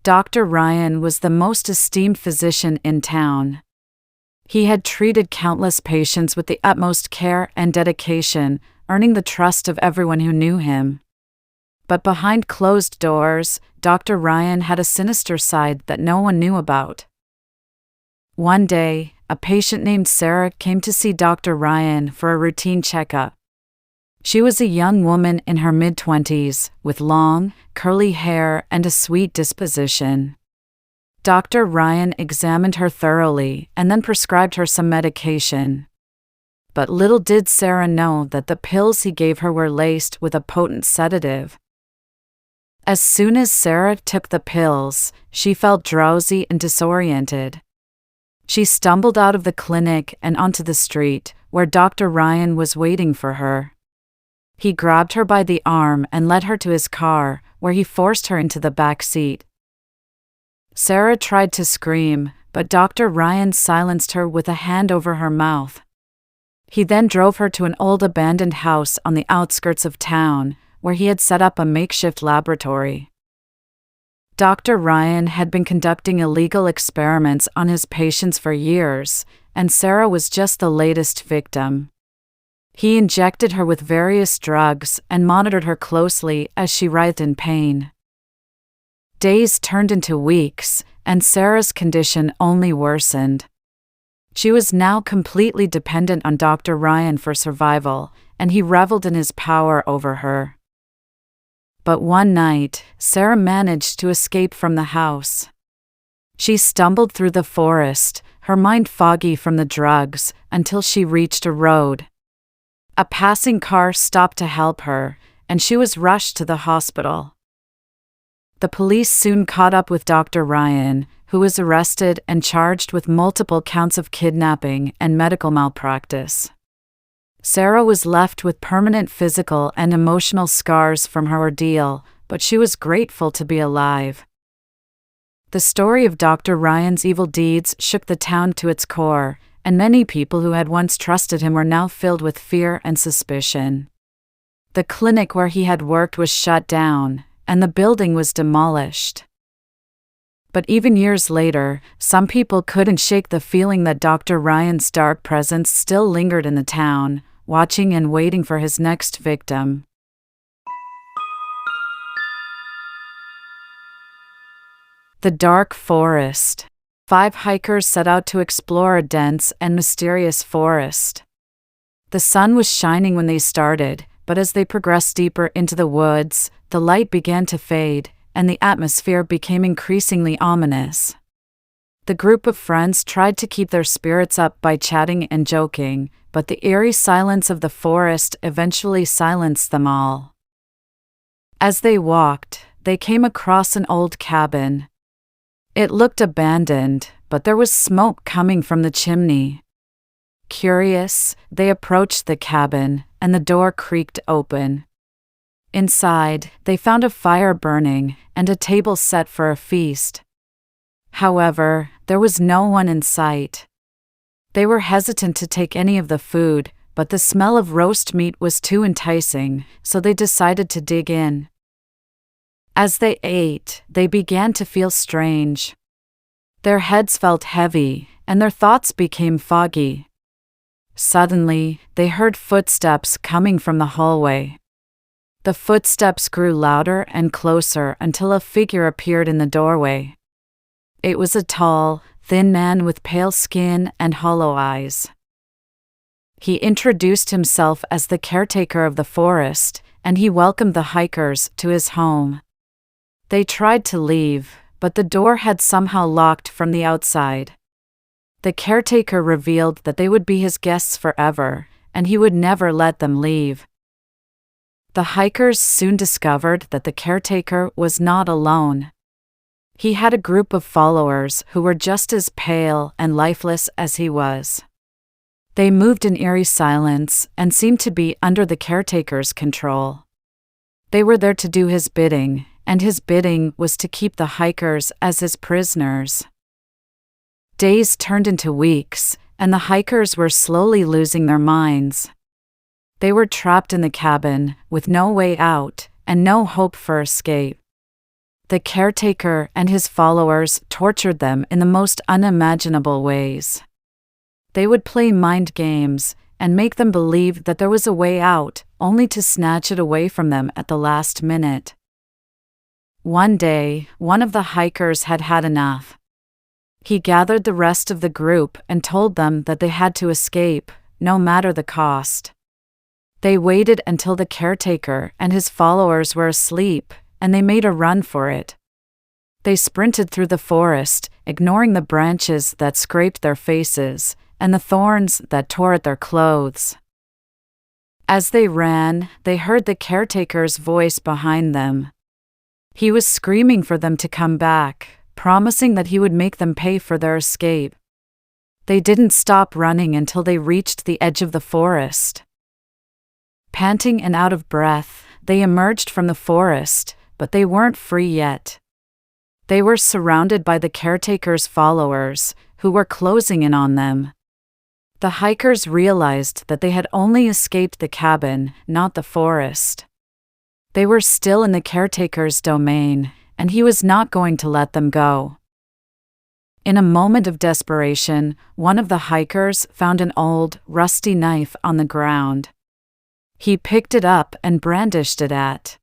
Dr. Ryan was the most esteemed physician in town. He had treated countless patients with the utmost care and dedication, earning the trust of everyone who knew him. But behind closed doors, Dr. Ryan had a sinister side that no one knew about. One day, a patient named Sarah came to see Dr. Ryan for a routine checkup. She was a young woman in her mid-20s, with long, curly hair and a sweet disposition. Dr. Ryan examined her thoroughly and then prescribed her some medication. But little did Sarah know that the pills he gave her were laced with a potent sedative. As soon as Sarah took the pills, she felt drowsy and disoriented. She stumbled out of the clinic and onto the street, where Dr. Ryan was waiting for her. He grabbed her by the arm and led her to his car, where he forced her into the back seat. Sarah tried to scream, but Dr. Ryan silenced her with a hand over her mouth. He then drove her to an old abandoned house on the outskirts of town, where he had set up a makeshift laboratory. Dr. Ryan had been conducting illegal experiments on his patients for years, and Sarah was just the latest victim. He injected her with various drugs and monitored her closely as she writhed in pain. Days turned into weeks, and Sarah's condition only worsened. She was now completely dependent on Dr. Ryan for survival, and he reveled in his power over her. But one night, Sarah managed to escape from the house. She stumbled through the forest, her mind foggy from the drugs, until she reached a road. A passing car stopped to help her, and she was rushed to the hospital. The police soon caught up with Dr. Ryan, who was arrested and charged with multiple counts of kidnapping and medical malpractice. Sarah was left with permanent physical and emotional scars from her ordeal, but she was grateful to be alive. The story of Dr. Ryan's evil deeds shook the town to its core, and many people who had once trusted him were now filled with fear and suspicion. The clinic where he had worked was shut down, and the building was demolished. But even years later, some people couldn't shake the feeling that Dr. Ryan's dark presence still lingered in the town, watching and waiting for his next victim. The Dark Forest. 5 hikers set out to explore a dense and mysterious forest. The sun was shining when they started, but as they progressed deeper into the woods, the light began to fade, and the atmosphere became increasingly ominous. The group of friends tried to keep their spirits up by chatting and joking, but the eerie silence of the forest eventually silenced them all. As they walked, they came across an old cabin. It looked abandoned, but there was smoke coming from the chimney. Curious, they approached the cabin, and the door creaked open. Inside, they found a fire burning and a table set for a feast. However, there was no one in sight. They were hesitant to take any of the food, but the smell of roast meat was too enticing, so they decided to dig in. As they ate, they began to feel strange. Their heads felt heavy, and their thoughts became foggy. Suddenly, they heard footsteps coming from the hallway. The footsteps grew louder and closer until a figure appeared in the doorway. It was a tall, thin man with pale skin and hollow eyes. He introduced himself as the caretaker of the forest, and he welcomed the hikers to his home. They tried to leave, but the door had somehow locked from the outside. The caretaker revealed that they would be his guests forever, and he would never let them leave. The hikers soon discovered that the caretaker was not alone. He had a group of followers who were just as pale and lifeless as he was. They moved in eerie silence and seemed to be under the caretaker's control. They were there to do his bidding, and his bidding was to keep the hikers as his prisoners. Days turned into weeks, and the hikers were slowly losing their minds. They were trapped in the cabin, with no way out, and no hope for escape. The caretaker and his followers tortured them in the most unimaginable ways. They would play mind games and make them believe that there was a way out, only to snatch it away from them at the last minute. One day, one of the hikers had had enough. He gathered the rest of the group and told them that they had to escape, no matter the cost. They waited until the caretaker and his followers were asleep, and they made a run for it. They sprinted through the forest, ignoring the branches that scraped their faces and the thorns that tore at their clothes. As they ran, they heard the caretaker's voice behind them. He was screaming for them to come back, promising that he would make them pay for their escape. They didn't stop running until they reached the edge of the forest. Panting and out of breath, they emerged from the forest, but they weren't free yet. They were surrounded by the caretaker's followers, who were closing in on them. The hikers realized that they had only escaped the cabin, not the forest. They were still in the caretaker's domain, and he was not going to let them go. In a moment of desperation, one of the hikers found an old, rusty knife on the ground. He picked it up and brandished it at